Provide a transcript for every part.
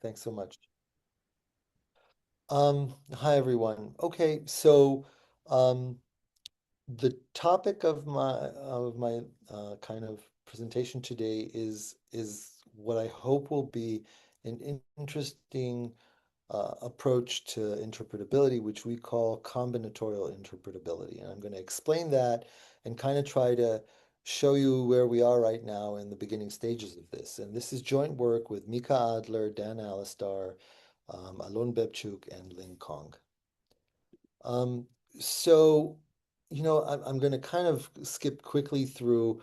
Thanks so much. Hi everyone. Okay, so um, the topic of my kind of presentation today is what I hope will be an interesting approach to interpretability, which we call combinatorial interpretability. And I'm going to explain that and kind of try to show you where we are right now in the beginning stages of this. And this is joint work with Mika Adler, Dan Alistar, Alon Bebchuk, and Ling Kong. Um, so, I'm going to kind of skip quickly through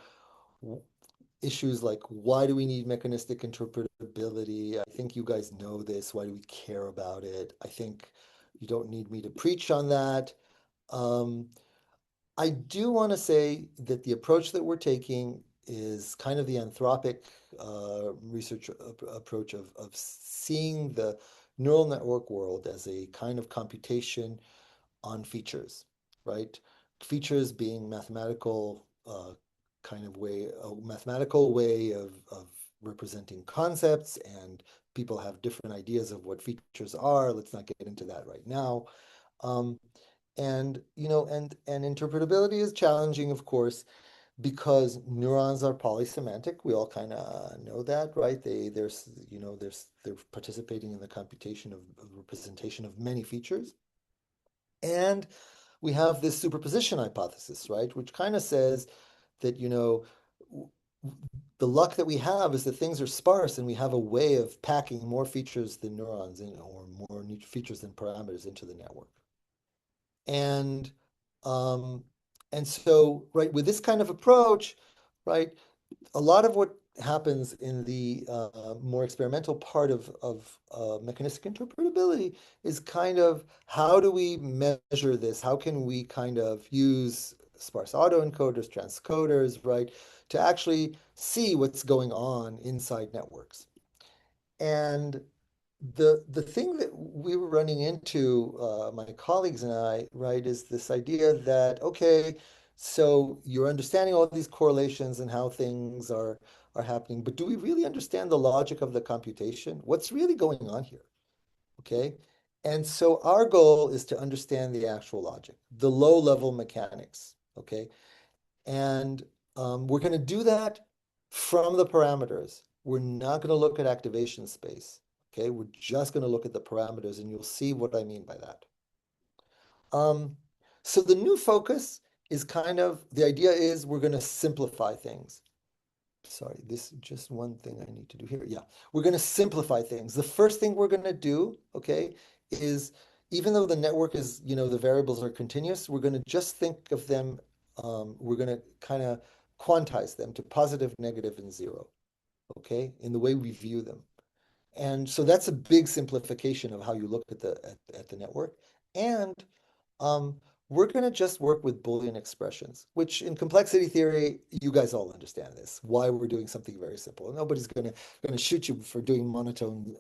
issues like why do we need mechanistic interpretability? I think you guys know this. Why do we care about it? I think you don't need me to preach on that. Um, I do want to say that the approach that we're taking is kind of the anthropic research approach of seeing the neural network world as a kind of computation on features, right? Features being mathematical kind of way, a mathematical way of representing concepts, and people have different ideas of what features are. Let's not get into that right now. Um, and interpretability is challenging, of course, because neurons are polysemantic. We all kind of know that, right? They're participating in the computation of representation of many features. And we have this superposition hypothesis, right? Which kind of says that, the luck that we have is that things are sparse and we have a way of packing more features than neurons in, or more features than parameters into the network. And um, and so, right, with this kind of approach, right, a lot of what happens in the more experimental part of mechanistic interpretability is kind of how do we measure this? How can we kind of use sparse autoencoders, transcoders, right, to actually see what's going on inside networks? And the thing that we were running into, my colleagues and I, right, is this idea that, okay, so you're understanding all these correlations and how things are happening, but do we really understand the logic of the computation? What's really going on here? Okay. And so our goal is to understand the actual logic, the low level mechanics. Okay. And we're going to do that from the parameters. We're not going to look at activation space. Okay, we're just going to look at the parameters, and you'll see what I mean by that. Um, so the new focus is kind of, the idea is we're going to simplify things. Sorry, this is just one thing I need to do here. Yeah, we're going to simplify things. The first thing we're going to do, okay, is even though the network is, the variables are continuous, we're going to just think of them, we're going to kind of quantize them to positive, negative, and zero, okay, in the way we view them. And so that's a big simplification of how you look at the network. And um, we're going to just work with Boolean expressions, which in complexity theory, you guys all understand this, why we're doing something very simple. Nobody's going to shoot you for doing monotone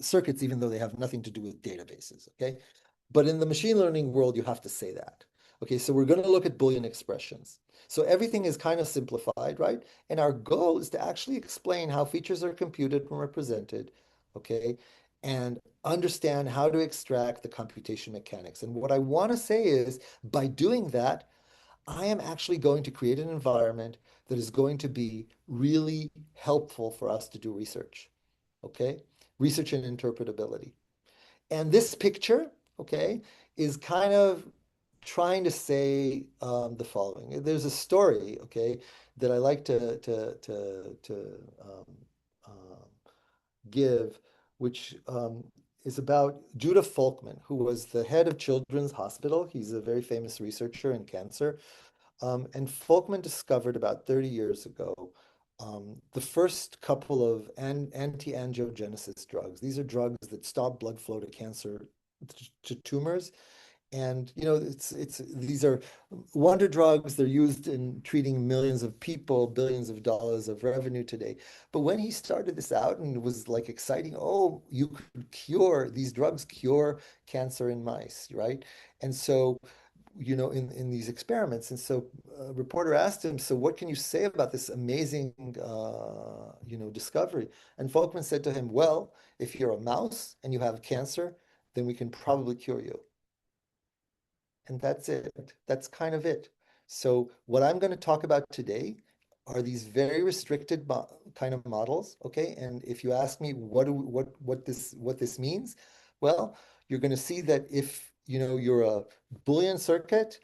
circuits, even though they have nothing to do with databases, okay? But in the machine learning world, you have to say that. Okay, so we're going to look at Boolean expressions. So everything is kind of simplified, right? And our goal is to actually explain how features are computed and represented, okay? And understand how to extract the computation mechanics. And what I want to say is by doing that, I am actually going to create an environment that is going to be really helpful for us to do research, okay? Research and interpretability. And this picture, okay, is kind of trying to say the following. There's a story, okay, that I like to give, which is about Judah Folkman, who was the head of Children's Hospital. He's a very famous researcher in cancer. And Folkman discovered about 30 years ago the first couple of anti-angiogenesis drugs. These are drugs that stop blood flow to cancer, to tumors. And it's these are wonder drugs. They're used in treating millions of people, billions of dollars of revenue today. But when he started this out and it was like exciting, oh, you could cure these drugs, cure cancer in mice, right? And so in these experiments. And so a reporter asked him, so what can you say about this amazing, discovery? And Folkman said to him, well, if you're a mouse and you have cancer, then we can probably cure you. And that's it. That's kind of it. So what I'm going to talk about today are these very restricted kind of models, okay? And if you ask me what this means, well, you're going to see that if you're a Boolean circuit,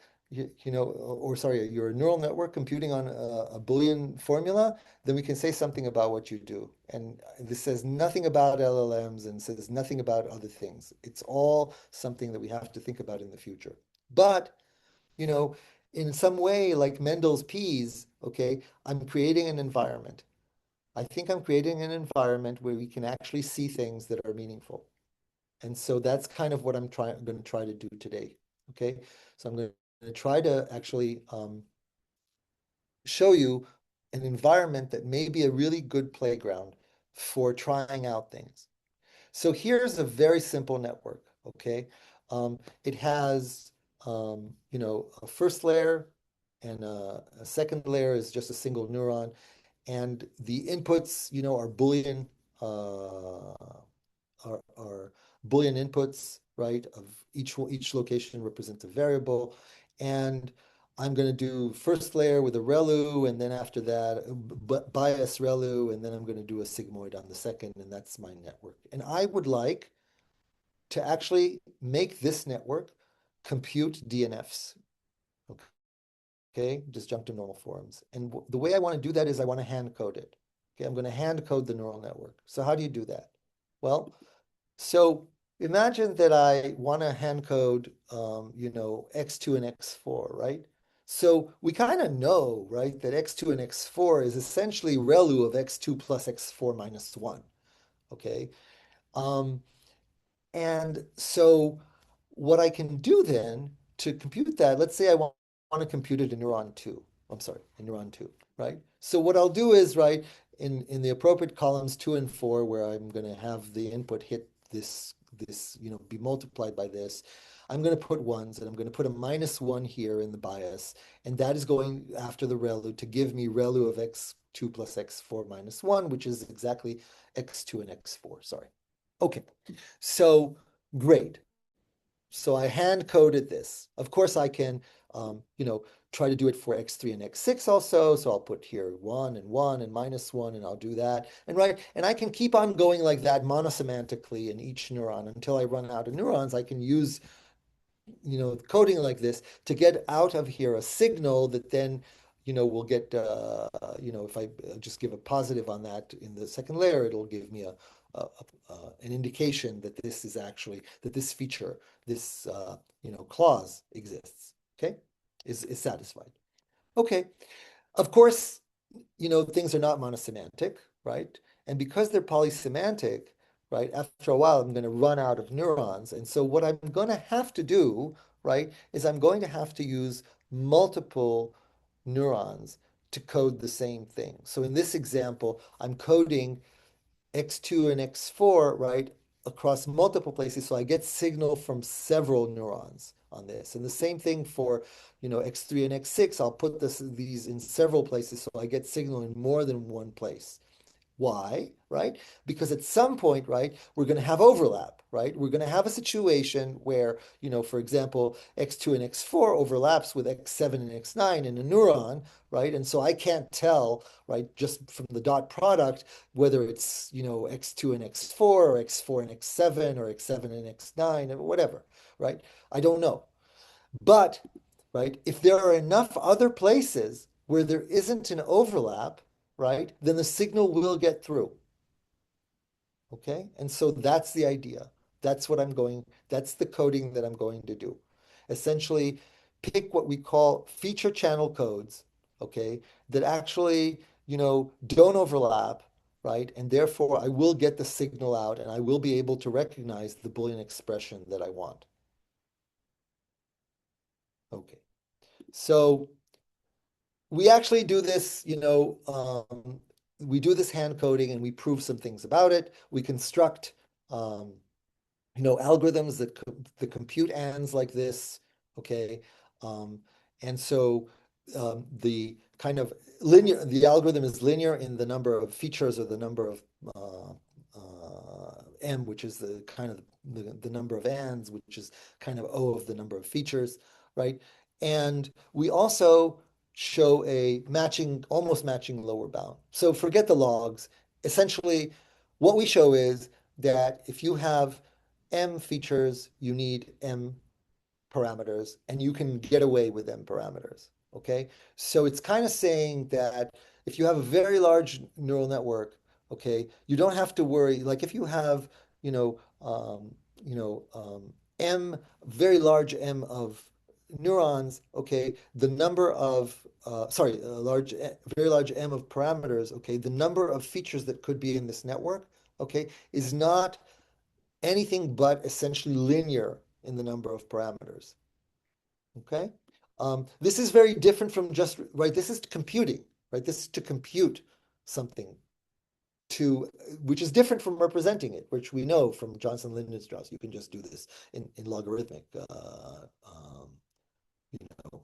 or sorry, you're a neural network computing on a Boolean formula, then we can say something about what you do. And this says nothing about LLMs and says nothing about other things. It's all something that we have to think about in the future. But, you know, in some way, like Mendel's peas, okay, I'm creating an environment. I think I'm creating an environment where we can actually see things that are meaningful. And so that's kind of what I'm going to try to do today. Okay. So I'm going to try to actually show you an environment that may be a really good playground for trying out things. So here's a very simple network, okay? It has, a first layer and a second layer is just a single neuron. And the inputs, are Boolean, are Boolean inputs, right? Of each location represents a variable. And I'm going to do first layer with a ReLU, and then after that, bias ReLU, and then I'm going to do a sigmoid on the second, and that's my network. And I would like to actually make this network compute DNFs. Okay, disjunctive normal forms. And the way I want to do that is I want to hand code it. Okay, I'm going to hand code the neural network. So how do you do that? Well, so imagine that I want to hand code, x2 and x4, right? So we kind of know, right, that x2 and x4 is essentially ReLU of x2 plus x4 minus 1, okay? Um, and so what I can do then to compute that, let's say I want to compute it in neuron 2. I'm sorry, in neuron 2, right? So what I'll do is, right, in the appropriate columns 2 and 4, where I'm going to have the input hit this, be multiplied by this, I'm going to put ones, and I'm going to put a minus 1 here in the bias, and that is going after the ReLU to give me ReLU of x2 plus x4 minus 1, which is exactly x2 and x4, sorry. Okay, so great. So I hand coded this. Of course, I can, try to do it for x3 and x6 also. So I'll put here 1 and minus 1, and I'll do that. And I can keep on going like that monosemantically in each neuron until I run out of neurons. I can use coding like this to get out of here a signal that then, will get, if I just give a positive on that in the second layer, it'll give me a, an indication that this is actually, that this feature, this, clause exists, okay, is satisfied. Okay, of course, things are not monosemantic, right? And because they're polysemantic, right, after a while, I'm going to run out of neurons. And so what I'm going to have to do, right, is I'm going to have to use multiple neurons to code the same thing. So in this example, I'm coding x2 and x4, right, across multiple places. So I get signal from several neurons on this. And the same thing for, x3 and x6. I'll put these in several places so I get signal in more than one place. Why? Right? Because at some point, right, we're going to have overlap, right? We're going to have a situation where, for example, x2 and x4 overlaps with x7 and x9 in a neuron, right? And so I can't tell, right, just from the dot product, whether it's, x2 and x4 or x4 and x7 or x7 and x9 or whatever, right? I don't know. But, right, if there are enough other places where there isn't an overlap, right, then the signal will get through. Okay? And so that's the idea. That's the coding that I'm going to do. Essentially, pick what we call feature channel codes, okay, that actually, don't overlap, right? And therefore, I will get the signal out and I will be able to recognize the Boolean expression that I want. Okay. So we actually do this, we do this hand coding and we prove some things about it. We construct, algorithms that compute ands like this, okay? Um, and so the kind of linear, the algorithm is linear in the number of features or the number of m, which is the kind of the number of ands, which is kind of O of the number of features, right? And we also show a matching, almost matching lower bound. So forget the logs. Essentially, what we show is that if you have m features, you need m parameters, and you can get away with m parameters. Okay, so it's kind of saying that if you have a very large neural network, okay, you don't have to worry. Like if you have, you know, m very large m of neurons, okay, the number of sorry, a large, very large m of parameters, okay, the number of features that could be in this network, okay, is not anything but essentially linear in the number of parameters. Okay. This is very different from just, right? This is computing, right? This is to compute something to, which is different from representing it, which we know from Johnson-Lindner-Strauss. You can just do this in logarithmic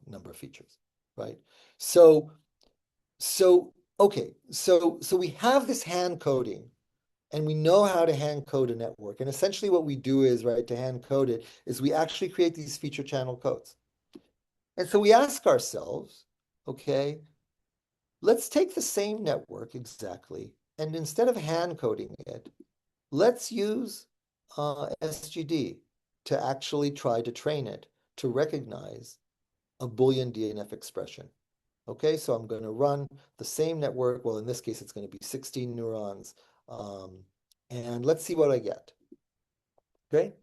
number of features, right? So, so we have this hand coding, and we know how to hand code a network. And essentially what we do is, right, to hand code it, is we actually create these feature channel codes. And so we ask ourselves, okay, let's take the same network exactly, and instead of hand coding it, let's use SGD to actually try to train it to recognize a Boolean DNF expression. Okay, so I'm going to run the same network. Well, in this case, it's going to be 16 neurons. Um, and let's see what I get. Okay.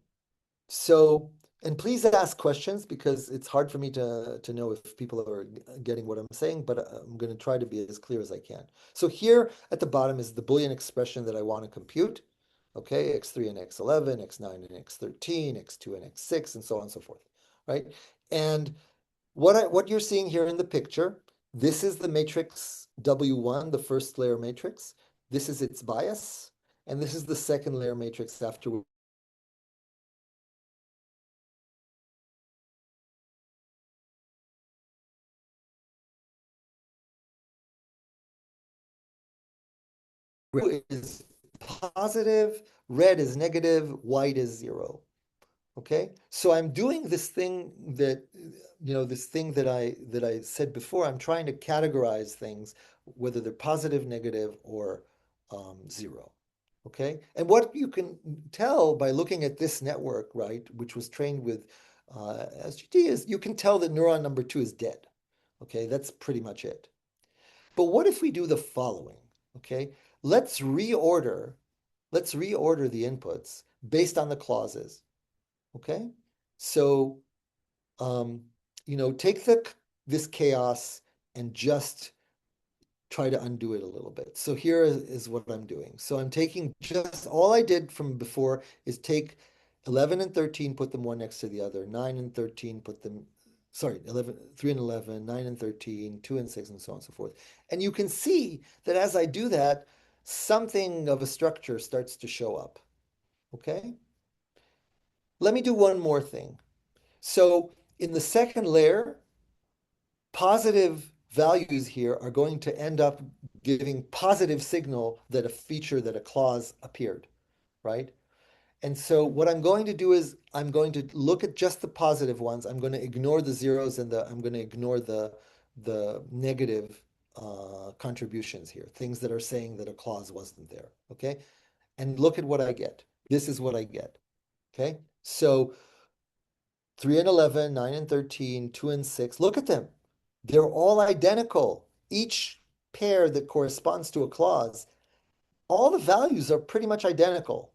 So, and please ask questions because it's hard for me to know if people are getting what I'm saying, but I'm going to try to be as clear as I can. So here at the bottom is the Boolean expression that I want to compute. Okay, x3 and x11, x9 and x13, x2 and x6, and so on and so forth, right? And what you're seeing here in the picture, this is the matrix W1, the first layer matrix. This is its bias, and this is the second layer matrix after blue is positive, red is negative, white is zero. Okay, so I'm doing this thing that, this thing that I said before. I'm trying to categorize things, whether they're positive, negative, or zero. Okay, and what you can tell by looking at this network, right, which was trained with SGT, is you can tell that neuron number two is dead. Okay, that's pretty much it. But what if we do the following? Okay, let's reorder, let's reorder the inputs based on the clauses. Okay, so um, take this chaos and just try to undo it a little bit. So here is what I'm doing. So I'm taking just all I did from before is take 11 and 13, put them one next to the other, 9 and 13, put them, sorry, 11, 3 and 11, 9 and 13, 2 and 6, and so on and so forth. And you can see that as I do that, something of a structure starts to show up. Okay? Let me do one more thing. So in the second layer, positive values here are going to end up giving positive signal that a feature, that a clause appeared, right? And so what I'm going to do is I'm going to look at just the positive ones. I'm going to ignore the zeros and I'm going to ignore the negative contributions here, things that are saying that a clause wasn't there, okay? And look at what I get. This is what I get, okay? So 3 and 11, 9 and 13, 2 and 6, look at them. They're all identical. Each pair that corresponds to a clause, all the values are pretty much identical.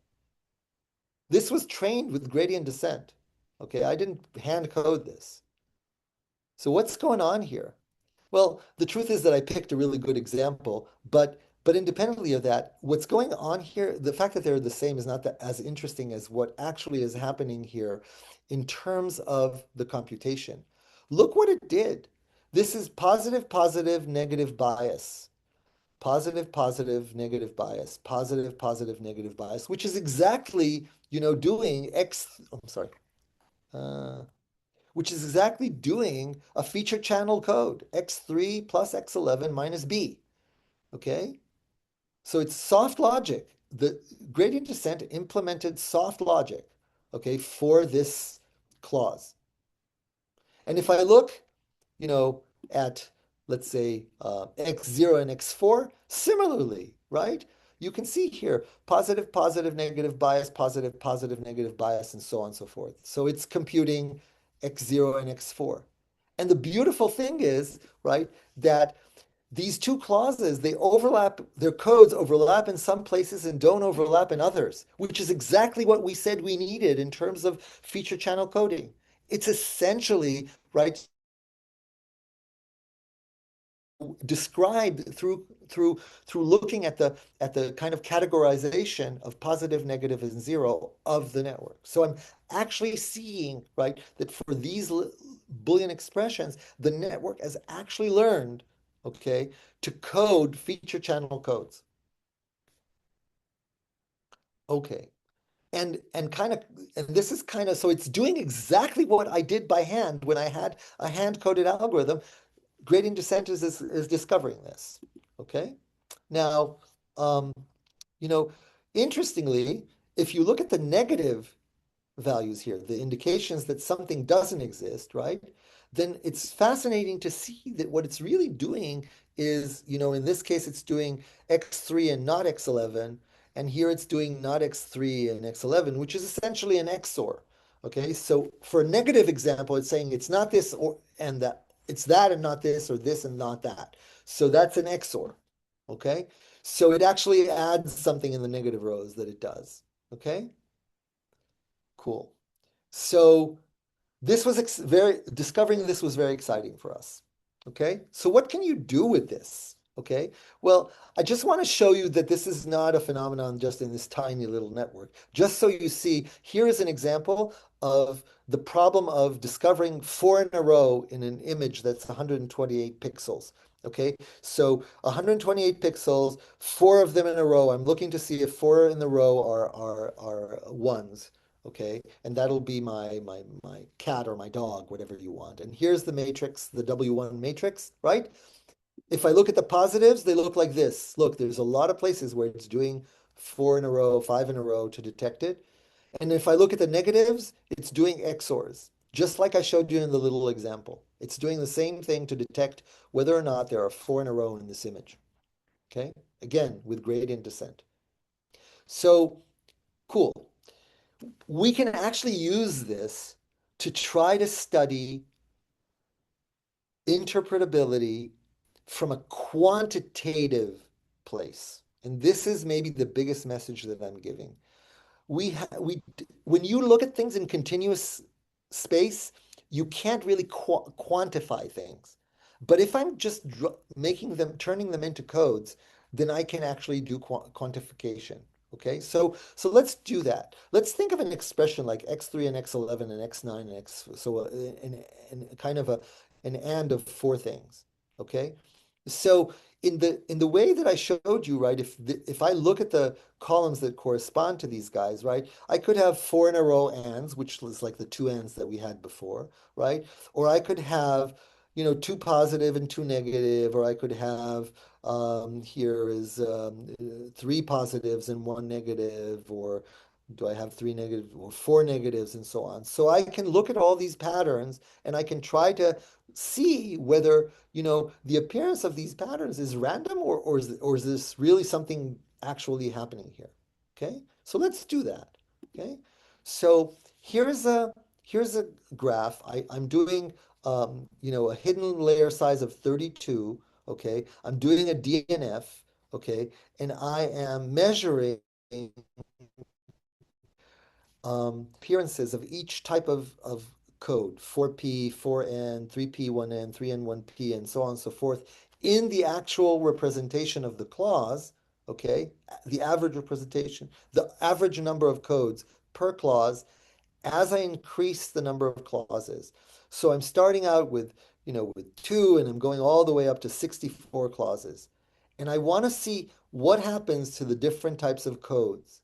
This was trained with gradient descent. Okay, I didn't hand code this. So what's going on here? Well, the truth is that I picked a really good example, but independently of that, what's going on here, the fact that they're the same is not that as interesting as what actually is happening here in terms of the computation. Look what it did. This is positive, positive, negative bias. Positive, positive, negative bias. Positive, positive, negative bias, which is exactly, doing X, I'm sorry. Uh, which is exactly doing a feature channel code, x3 plus x11 minus b, okay? So it's soft logic. The gradient descent implemented soft logic, okay, for this clause. And if I look, you know, at, let's say, x0 and x4, similarly, right? You can see here positive, positive, negative bias, positive, positive, negative bias, and so on and so forth. So it's computing x0 and x4. And the beautiful thing is, right, that these two clauses, they overlap, their codes overlap in some places and don't overlap in others, which is exactly what we said we needed in terms of feature channel coding. It's essentially, right, described through looking at the kind of categorization of positive, negative, and zero of the network. So I'm actually seeing, right, that for these Boolean expressions, the network has actually learned, okay, to code feature channel codes. Okay. And this is kind of, so it's doing exactly what I did by hand when I had a hand coded algorithm. Gradient descent is discovering this. Okay. Now, um, you know, interestingly, if you look at the negative values here, the indications that something doesn't exist, right? Then it's fascinating to see that what it's really doing is, in this case, it's doing x3 and not x11, and here it's doing not x3 and x11, which is essentially an XOR. Okay, so for a negative example, it's saying it's not this or and that, it's that and not this, or this and not that. So that's an XOR. Okay, so it actually adds something in the negative rows that it does. Okay, cool. So this was very, discovering this was very exciting for us. Okay, so what can you do with this? Okay, well, I just want to show you that this is not a phenomenon just in this tiny little network. Just so you see, here is an example of the problem of discovering four in a row in an image that's 128 pixels. Okay, so 128 pixels, four of them in a row. I'm looking to see if four in the row are ones. Okay, and that'll be my cat or my dog, whatever you want. And here's the matrix, the W1 matrix, right? If I look at the positives, they look like this. Look, there's a lot of places where it's doing four in a row, five in a row to detect it. And if I look at the negatives, it's doing XORs, just like I showed you in the little example. It's doing the same thing to detect whether or not there are four in a row in this image. Okay, again, with gradient descent. So cool. We can actually use this to try to study interpretability from a quantitative place. And this is maybe the biggest message that I'm giving. We when you look at things in continuous space, you can't really quantify things. But if I'm just making them, turning them into codes, then I can actually do quantification. Okay, so let's do that. Let's think of an expression like x3 and x11 and x9 and x, so in kind of an and of four things. Okay, so in the way that I showed you, right, if I look at the columns that correspond to these guys, right, I could have four in a row ands, which was like the two ands that we had before, right? Or I could have, two positive and two negative, or I could have here is three positives and one negative, or do I have three negative or four negatives and so on. So I can look at all these patterns and I can try to see whether, the appearance of these patterns is random or is this really something actually happening here? Okay, so let's do that. Okay, so here's a graph. I'm doing a hidden layer size of 32. Okay, I'm doing a DNF. Okay, and I am measuring appearances of each type of code, 4P, 4N, 3P, 1N, 3N, 1P, and so on and so forth, in the actual representation of the clause, okay, the average representation, the average number of codes per clause as I increase the number of clauses. So I'm starting out with two, and I'm going all the way up to 64 clauses. And I want to see what happens to the different types of codes.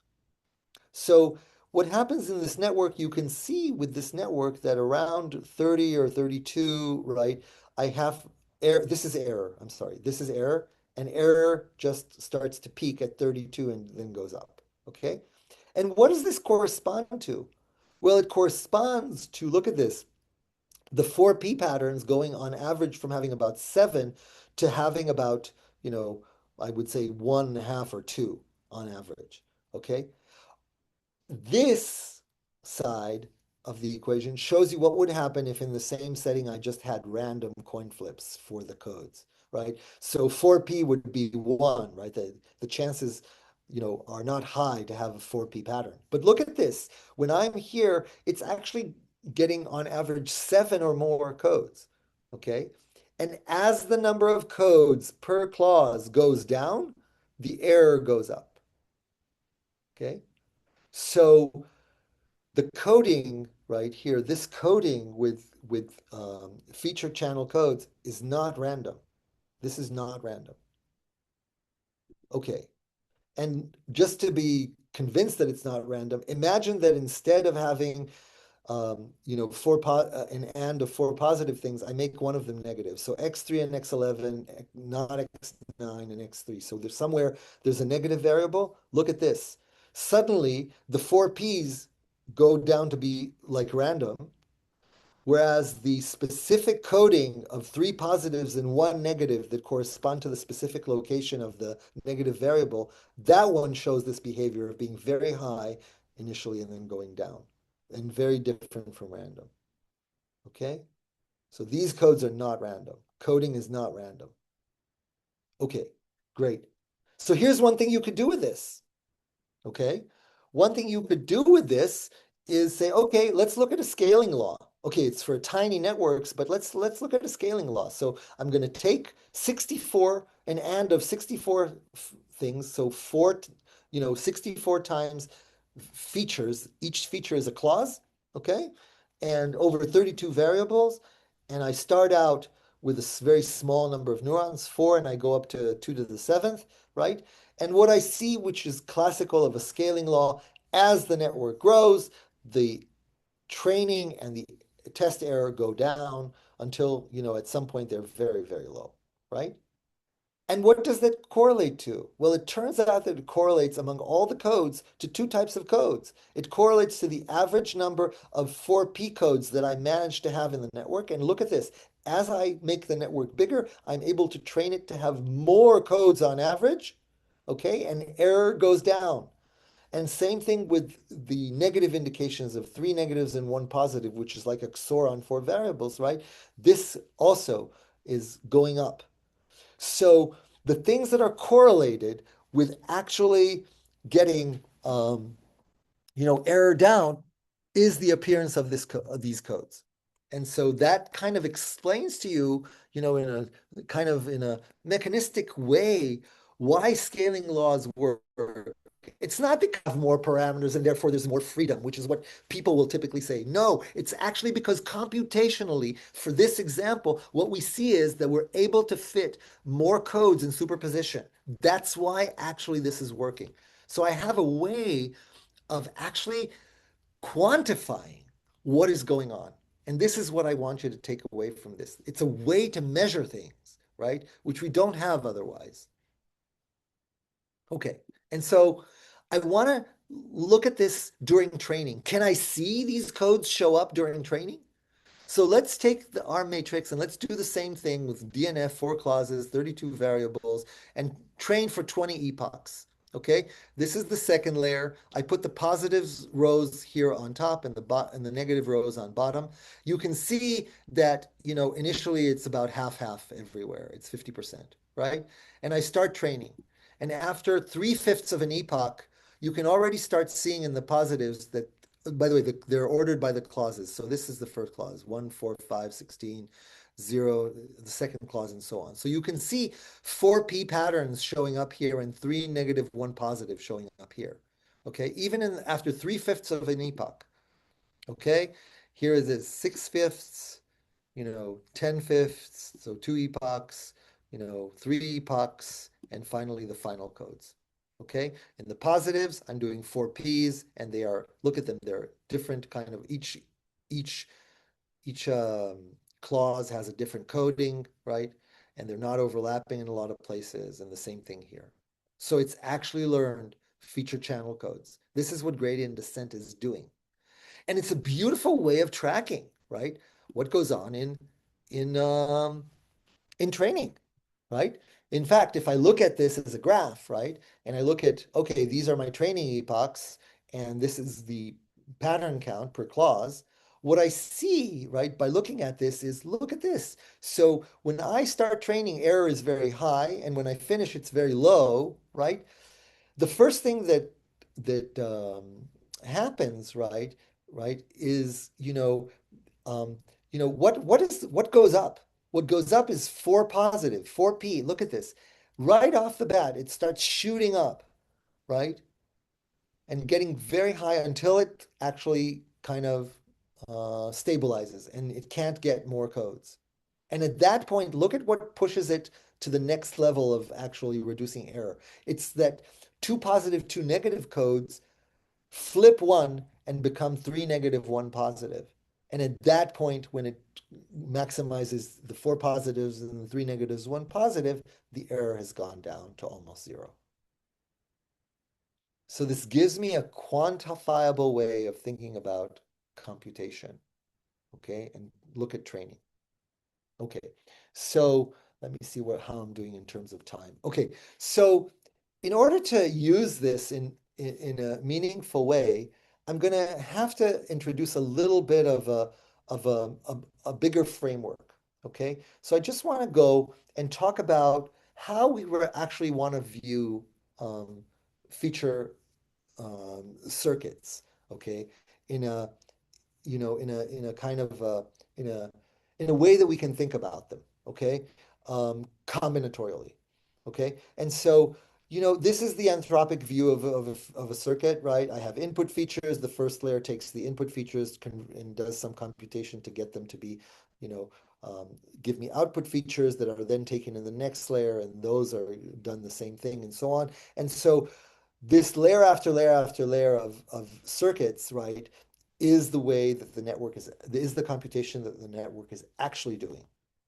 So what happens in this network, you can see with this network that around 30 or 32, right, I have error. This is error. I'm sorry. This is error. And error just starts to peak at 32 and then goes up. Okay. And what does this correspond to? Well, it corresponds to, look at this, the 4P patterns going on average from having about 7 to having about, you know, I would say 1.5 or 2 on average. Okay. This side of the equation shows you what would happen if in the same setting I just had random coin flips for the codes, right? So 4P would be 1, right? The chances, are not high to have a 4P pattern. But look at this. When I'm here, it's actually getting on average 7 or more codes, okay? And as the number of codes per clause goes down, the error goes up, okay? So the coding right here, this coding with feature channel codes is not random. This is not random. Okay. And just to be convinced that it's not random, imagine that instead of having an and of four positive things, I make one of them negative. So x3 and x11, not x9 and x3. So there's a negative variable. Look at this. Suddenly, the four p's go down to be like random, whereas the specific coding of three positives and one negative that correspond to the specific location of the negative variable, that one shows this behavior of being very high initially and then going down, and very different from random. Okay? So these codes are not random. Coding is not random. Okay, great. So here's one thing you could do with this. Okay. One thing you could do with this is say, okay, let's look at a scaling law. Okay, it's for tiny networks, but let's look at a scaling law. So I'm going to take 64, an and of 64 things. So 64 times features. Each feature is a clause, okay? And over 32 variables. And I start out with a very small number of neurons, 4, and I go up to 2 to the 7th, right? And what I see, which is classical of a scaling law, as the network grows, the training and the test error go down until, at some point they're very, very low, right? And what does that correlate to? Well, it turns out that it correlates among all the codes to two types of codes. It correlates to the average number of 4P codes that I managed to have in the network. And look at this. As I make the network bigger, I'm able to train it to have more codes on average, okay? And error goes down. And same thing with the negative indications of 3 negatives and 1 positive, which is like a XOR on 4 variables, right? This also is going up. So the things that are correlated with actually getting error down is the appearance of these codes. And so that kind of explains to you, in a mechanistic way, why scaling laws work. It's not because of more parameters and therefore there's more freedom, which is what people will typically say. No, it's actually because computationally, for this example, what we see is that we're able to fit more codes in superposition. That's why actually this is working. So I have a way of actually quantifying what is going on. And this is what I want you to take away from this. It's a way to measure things, right? Which we don't have otherwise. Okay. And so I want to look at this during training. Can I see these codes show up during training? So let's take the R matrix and let's do the same thing with DNF, 4 clauses, 32 variables, and train for 20 epochs. Okay, this is the second layer. I put the positives rows here on top and the negative rows on bottom. You can see that, initially it's about half-half everywhere. It's 50%, right? And I start training. And after 3/5 of an epoch, you can already start seeing in the positives that, by the way, they're ordered by the clauses. So this is the first clause, 1, 4, 5, 16, 0, the second clause, and so on. So you can see 4P patterns showing up here and 3 negative, 1 positive showing up here. Okay, even after 3/5 of an epoch. Okay, here is it 6/5, 10/5, so 2 epochs, 3 epochs, and finally the final codes. Okay. In the positives, I'm doing four P's, and they are, look at them, they're different kind of each each clause has a different coding, right? And they're not overlapping in a lot of places, and the same thing here. So it's actually learned feature channel codes. This is what gradient descent is doing. And it's a beautiful way of tracking, right? What goes on in in training, right? In fact, if I look at this as a graph, right, and I look at, okay, these are my training epochs, and this is the pattern count per clause, what I see, right, by looking at this is, look at this. So when I start training, error is very high, and when I finish, it's very low, right? The first thing that happens, right, is um, what goes up? What goes up is four positive, 4p. Look at this. Right off the bat, it starts shooting up, right? And getting very high until it actually kind of stabilizes and it can't get more codes. And at that point, look at what pushes it to the next level of actually reducing error. It's that two positive, two negative codes flip one and become three negative, one positive. And at that point, when it maximizes the four positives and the three negatives, one positive, the error has gone down to almost zero. So this gives me a quantifiable way of thinking about computation, okay, and look at training. Okay, so let me see how I'm doing in terms of time. Okay, so in order to use this in a meaningful way, I'm going to have to introduce a little bit of a bigger framework. Okay, so I just want to go and talk about how we were actually want to view feature circuits. Okay, in a in a kind of in a in a way that we can think about them, okay, combinatorially, okay. And so, this is the anthropic view of a circuit, right? I have input features. The first layer takes the input features and does some computation to get them to be, you know, um, give me output features that are then taken in the next layer, and those are done the same thing, and so on. And so this layer after layer after layer of circuits, right, is the way that the network is the computation that the network is actually doing.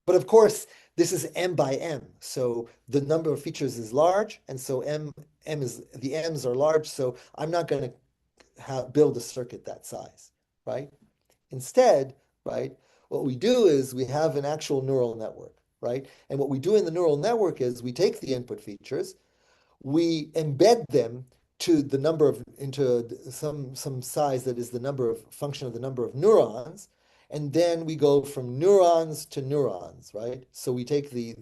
But of course, this is m by m. So the number of features is large, and so m is the m's are large. So I'm not going to build a circuit that size, right? Instead, right, what we do is we have an actual neural network, right? And what we do in the neural network is we take the input features, we embed them to the number of into some size that is the number of function of the number of neurons, and then we go from neurons to neurons, right? So we take the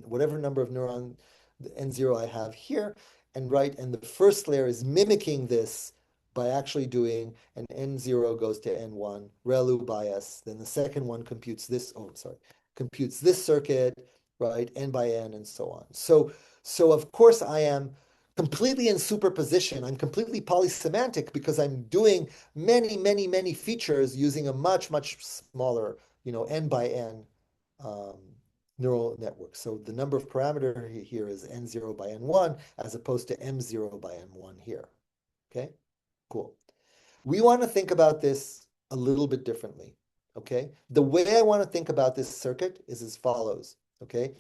whatever number of neuron the n0 I have here, and right, and the first layer is mimicking this by actually doing an n0 goes to n1 ReLU bias. Then the second one computes this, oh, sorry, computes this circuit, right, n by n, and so on. So of course I am completely in superposition. I'm completely polysemantic because I'm doing many, many, many features using a much, much smaller, n by n um, neural network. So the number of parameter here is n0 by n1 as opposed to m0 by n1 here. Okay, cool. We want to think about this a little bit differently. Okay, the way I want to think about this circuit is as follows. Okay,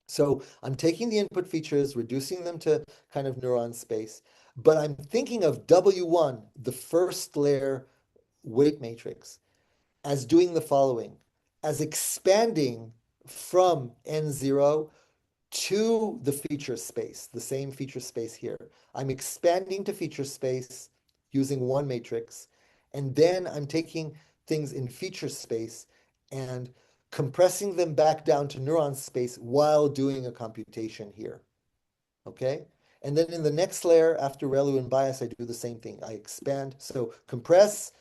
so I'm taking the input features, reducing them to kind of neuron space, but I'm thinking of W1, the first layer weight matrix, as doing the following, as expanding from N0 to the feature space, the same feature space here. I'm expanding to feature space using one matrix, and then I'm taking things in feature space and compressing them back down to neuron space while doing a computation here, okay? And then in the next layer, after ReLU and bias, I do the same thing. I expand, so compress,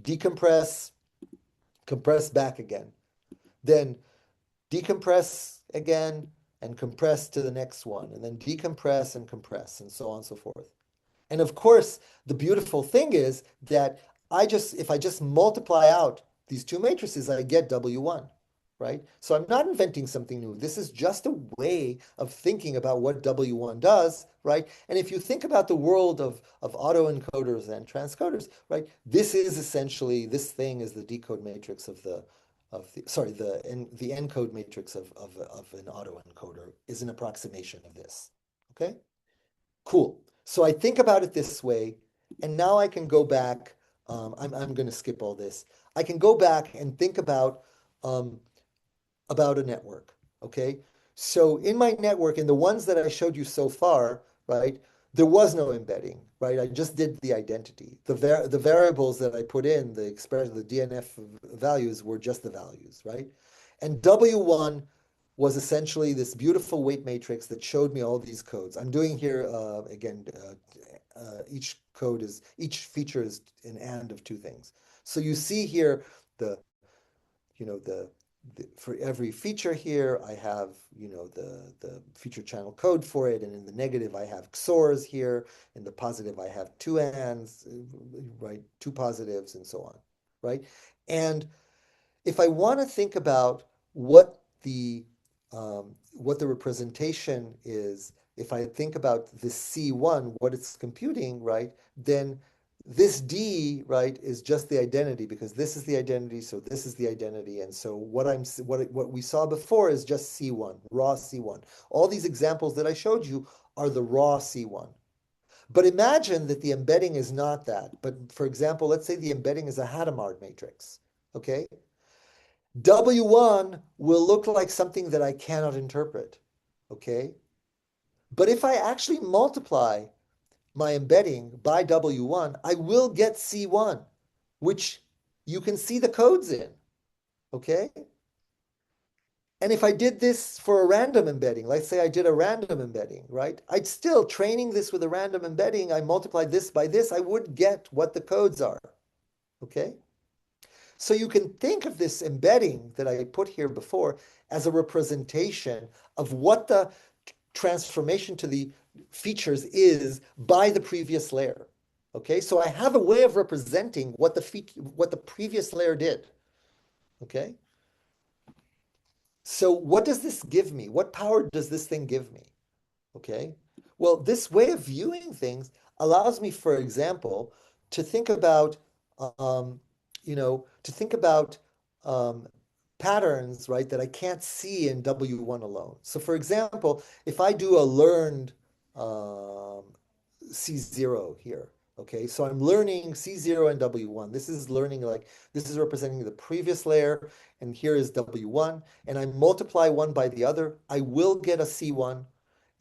decompress, compress back again. Then decompress again and compress to the next one, and then decompress and compress, and so on and so forth. And of course, the beautiful thing is that if I just multiply out these two matrices, I get W1. right? So I'm not inventing something new. This is just a way of thinking about what W1 does, right? And if you think about the world of autoencoders and transcoders, right, this is essentially, this thing is the decode matrix of the, sorry, the encode matrix of an autoencoder is an approximation of this, okay? Cool. So I think about it this way, and now I can go back. I'm going to skip all this. I can go back and think um, about a network. Okay. So in my network, in the ones that I showed you so far, right, there was no embedding, right? I just did the identity. The variables that I put in, the expression, the DNF values were just the values, right? And W1 was essentially this beautiful weight matrix that showed me all these codes. I'm doing here again. Each feature is an and of two things. So you see here the you know for every feature here, I have, the feature channel code for it, and in the negative, I have XORs here. In the positive, I have two ands, right? Two positives, and so on, right? And if I want to think about what the representation is, if I think about this C1, what it's computing, right, then this D, right, is just the identity because this is the identity, so this is the identity, and so what we saw before is just C1, raw C1. All these examples that I showed you are the raw C1. But imagine that the embedding is not that. But for example, let's say the embedding is a Hadamard matrix. Okay, W1 will look like something that I cannot interpret, okay? But if I actually multiply my embedding by W1, I will get C1, which you can see the codes in, okay? And if I did this for a random embedding, let's say I did a random embedding, right? I'd still, training this with a random embedding, I multiplied this by this, I would get what the codes are, okay? So you can think of this embedding that I put here before as a representation of what the transformation to the features is by the previous layer. Okay, so I have a way of representing what the previous layer did. Okay, so what does this give me? What power does this thing give me? Okay, well, this way of viewing things allows me, for example, to think about, um, to think about um, patterns, right, that I can't see in W1 alone. So, for example, if I do a learned um, C0 here, okay, so I'm learning C0 and W1. This is learning like this is representing the previous layer, and here is W1, and I multiply one by the other, I will get a C1,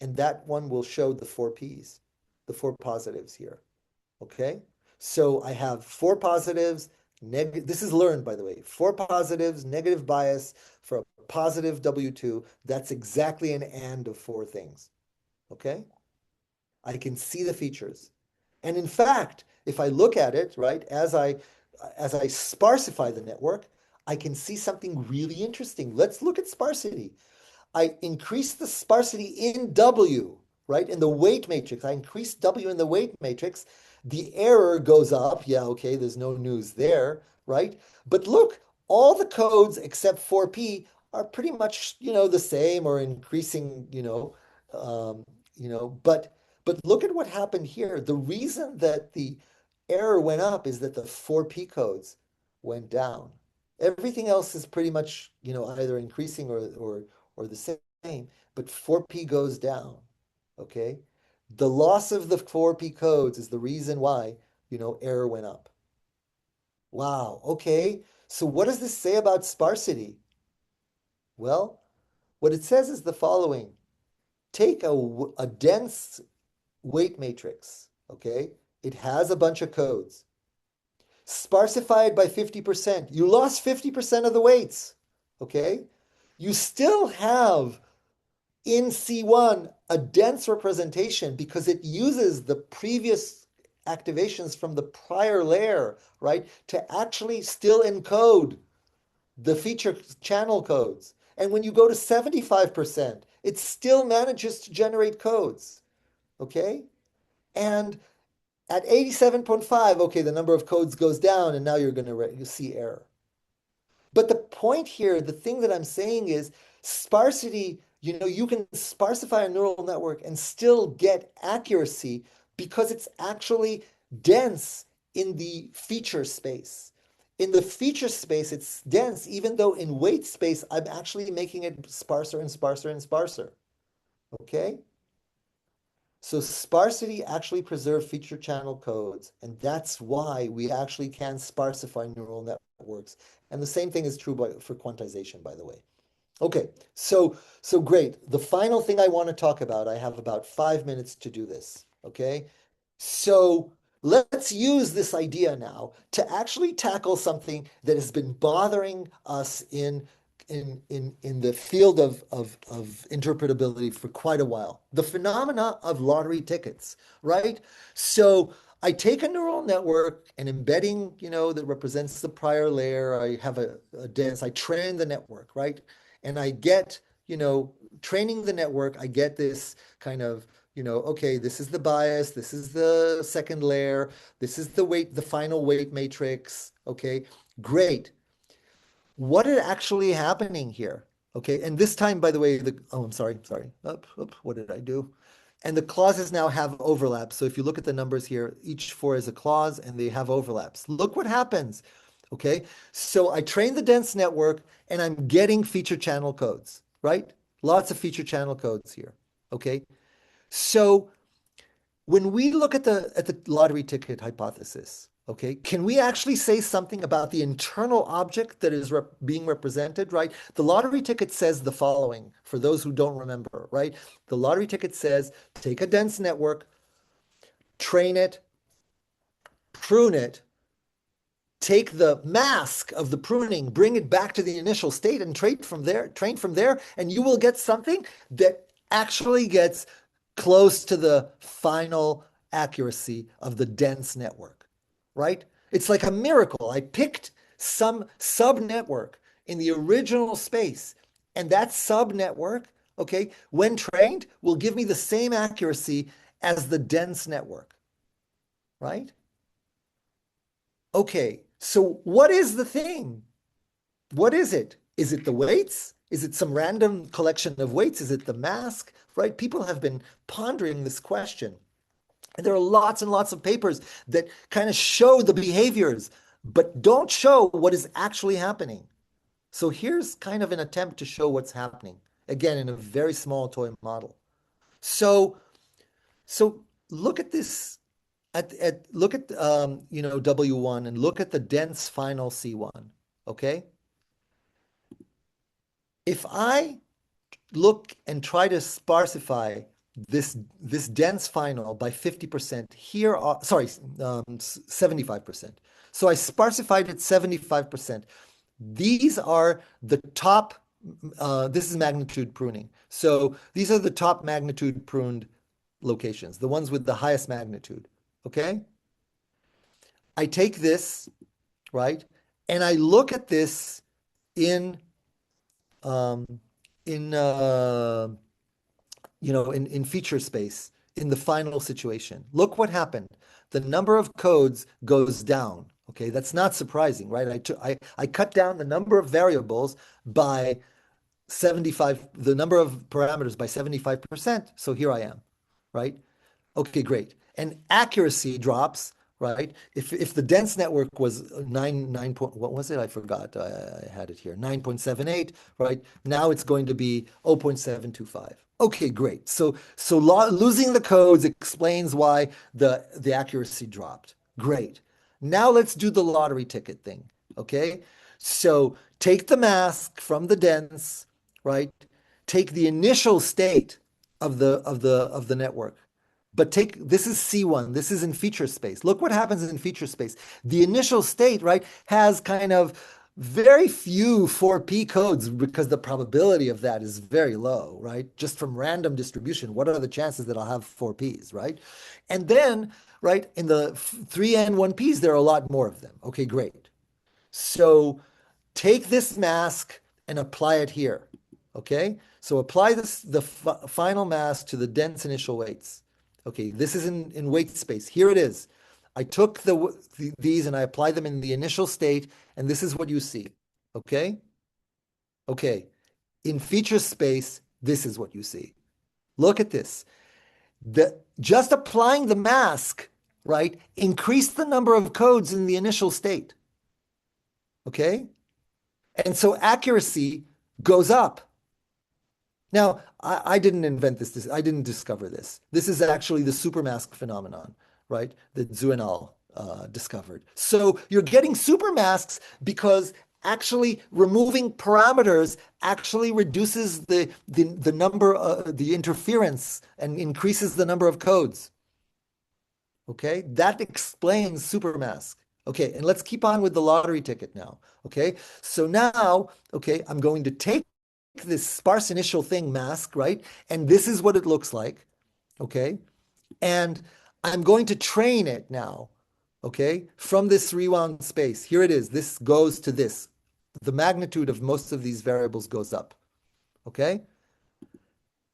and that one will show the four P's, the four positives here. Okay? So I have four positives, this is learned, by the way, four positives, negative bias for a positive W2. That's exactly an and of four things. Okay? I can see the features. And in fact, if I look at it, right, as I sparsify the network, I can see something really interesting. Let's look at sparsity. I increase the sparsity in W, right? In the weight matrix. I increase W in the weight matrix. The error goes up. Yeah, okay, there's no news there, right? But look, all the codes except 4P are pretty much, the same or increasing, um, but look at what happened here. The reason that the error went up is that the 4P codes went down. Everything else is pretty much, either increasing or the same, but 4P goes down. Okay? The loss of the 4P codes is the reason why, error went up. Wow. Okay. So what does this say about sparsity? Well, what it says is the following. Take a dense weight matrix, okay? It has a bunch of codes. Sparsify it by 50%. You lost 50% of the weights, okay? You still have in C1 a dense representation because it uses the previous activations from the prior layer, right, to actually still encode the feature channel codes. And when you go to 75%, it still manages to generate codes, okay? And at 87.5, okay, the number of codes goes down and now you're going to see error. But the point here, the thing that I'm saying is sparsity, you can sparsify a neural network and still get accuracy because it's actually dense in the feature space. In the feature space, it's dense, even though in weight space, I'm actually making it sparser and sparser and sparser. Okay? So sparsity actually preserves feature channel codes, and that's why we actually can sparsify neural networks. And the same thing is true for quantization, by the way. Okay, so great. The final thing I want to talk about, I have about 5 minutes to do this. Okay, so let's use this idea now to actually tackle something that has been bothering us in the field of interpretability for quite a while. The phenomena of lottery tickets, right? So I take a neural network, an embedding, that represents the prior layer. I have a dense, I train the network, right? And I get, training the network, I get this kind of, okay, this is the bias, this is the second layer, this is the weight, the final weight matrix. Okay, great. What is actually happening here? Okay, and this time, by the way, I'm sorry. What did I do? And the clauses now have overlaps. So if you look at the numbers here, each four is a clause and they have overlaps. Look what happens. Okay, so I train the dense network and I'm getting feature channel codes, right? Lots of feature channel codes here. Okay, so when we look at the lottery ticket hypothesis, okay, can we actually say something about the internal object that is being represented, right? The lottery ticket says the following, for those who don't remember, right? The lottery ticket says, take a dense network, train it, prune it, take the mask of the pruning, bring it back to the initial state and train from there, and you will get something that actually gets close to the final accuracy of the dense network, right? It's like a miracle. I picked some sub-network in the original space, and that sub-network, okay, when trained, will give me the same accuracy as the dense network, right? Okay, so what is the thing? What is it? Is it the weights? Is it some random collection of weights? Is it the mask? Right? People have been pondering this question. And there are lots and lots of papers that kind of show the behaviors, but don't show what is actually happening. So here's kind of an attempt to show what's happening, again, in a very small toy model. So, so look at this look at W1 and look at the dense final C1. Okay, if I look and try to sparsify this dense final by 50%, here are, sorry, 75%. So I sparsified it 75%. These are the top, this is magnitude pruning. So these are the top magnitude pruned locations, the ones with the highest magnitude. Okay, I take this, right, and I look at this in um, in in feature space in the final situation. Look what happened. The number of codes goes down. Okay, that's not surprising, right? I cut down the number of variables by 75, the number of parameters by 75%. So here I am, right? Okay, great. And accuracy drops, right? If the dense network was nine point, what was it? I forgot. I had it here. 9.78, right? Now it's going to be 0.725. Okay, great. So losing the codes explains why the accuracy dropped. Great. Now let's do the lottery ticket thing. Okay? So take the mask from the dense, right? Take the initial state of the network. But this is C1, this is in feature space. Look what happens in feature space. The initial state, right, has kind of very few 4P codes because the probability of that is very low, right? Just from random distribution, what are the chances that I'll have 4Ps, right? And then, right, in the 3N 1Ps, there are a lot more of them. Okay, great. So take this mask and apply it here. Okay, so apply the final mask to the dense initial weights. Okay, this is in weight space. Here it is. I took these and I applied them in the initial state, and this is what you see. Okay? Okay. In feature space, this is what you see. Look at this. Just applying the mask, right, increased the number of codes in the initial state. Okay? And so accuracy goes up. Now, I didn't invent this. I didn't discover this. This is actually the supermask phenomenon, right? That Zhuenal discovered. So you're getting supermasks because actually removing parameters actually reduces the number, the interference and increases the number of codes. Okay, that explains supermask. Okay, and let's keep on with the lottery ticket now. Okay, so now, okay, I'm going to take this sparse initial thing mask, right? And this is what it looks like. Okay, and I'm going to train it now. Okay, from this rewound space. Here it is. This goes to this. The magnitude of most of these variables goes up. Okay,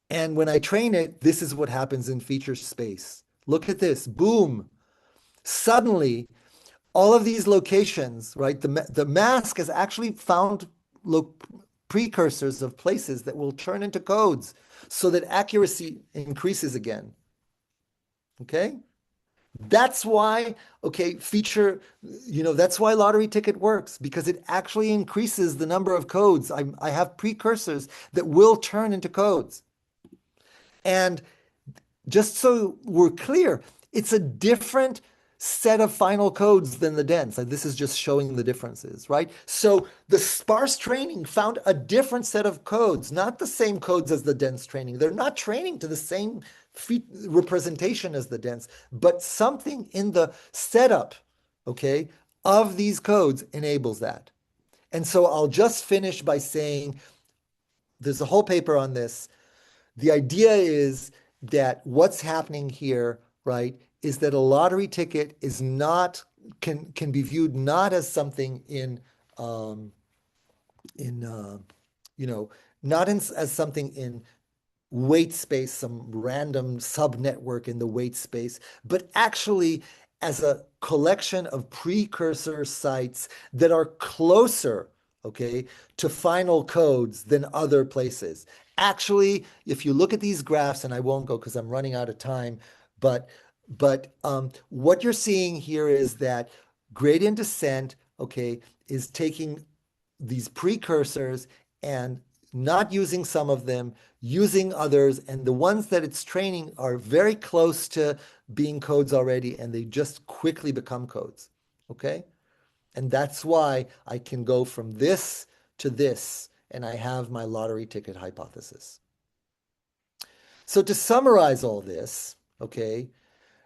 and when I train it, this is what happens in feature space. Look at this. Boom. Suddenly, all of these locations, right? The mask has actually found precursors of places that will turn into codes so that accuracy increases again. Okay? That's why, okay, that's why lottery ticket works because it actually increases the number of codes. I have precursors that will turn into codes. And just so we're clear, it's a different set of final codes than the dense. Like this is just showing the differences, right? So the sparse training found a different set of codes, not the same codes as the dense training. They're not training to the same representation as the dense, but something in the setup, okay, of these codes enables that. And so I'll just finish by saying there's a whole paper on this. The idea is that what's happening here, right, is that a lottery ticket is not can be viewed not as something in you know not as something in weight space, some random subnetwork in the weight space, but actually as a collection of precursor sites that are closer, okay, to final codes than other places. Actually, if you look at these graphs, and I won't go because I'm running out of time, but what you're seeing here is that gradient descent, okay, is taking these precursors and not using some of them, using others, and the ones that it's training are very close to being codes already, and they just quickly become codes. Okay? And that's why I can go from this to this, and I have my lottery ticket hypothesis. So to summarize all this, okay,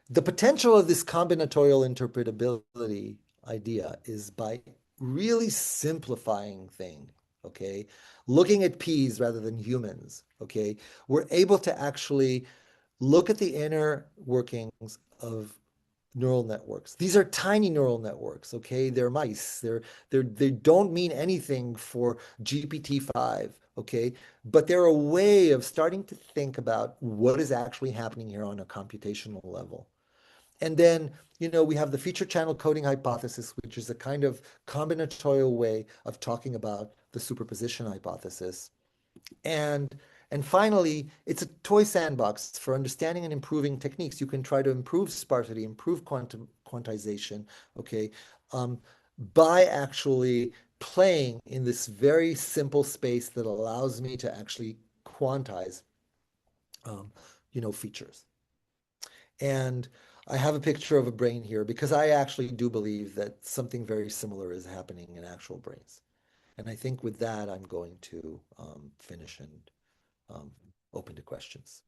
the potential of this combinatorial interpretability idea is by really simplifying things, okay? Looking at P's rather than humans, okay? We're able to actually look at the inner workings of neural networks. These are tiny neural networks, okay? They're mice. They don't mean anything for GPT-5, okay? But they're a way of starting to think about what is actually happening here on a computational level. And then, we have the feature channel coding hypothesis, which is a kind of combinatorial way of talking about the superposition hypothesis. And and finally, it's a toy sandbox for understanding and improving techniques. You can try to improve sparsity, improve quantization, okay, by actually playing in this very simple space that allows me to actually quantize, um, features. And I have a picture of a brain here because I actually do believe that something very similar is happening in actual brains. And I think with that, I'm going to finish and open to questions.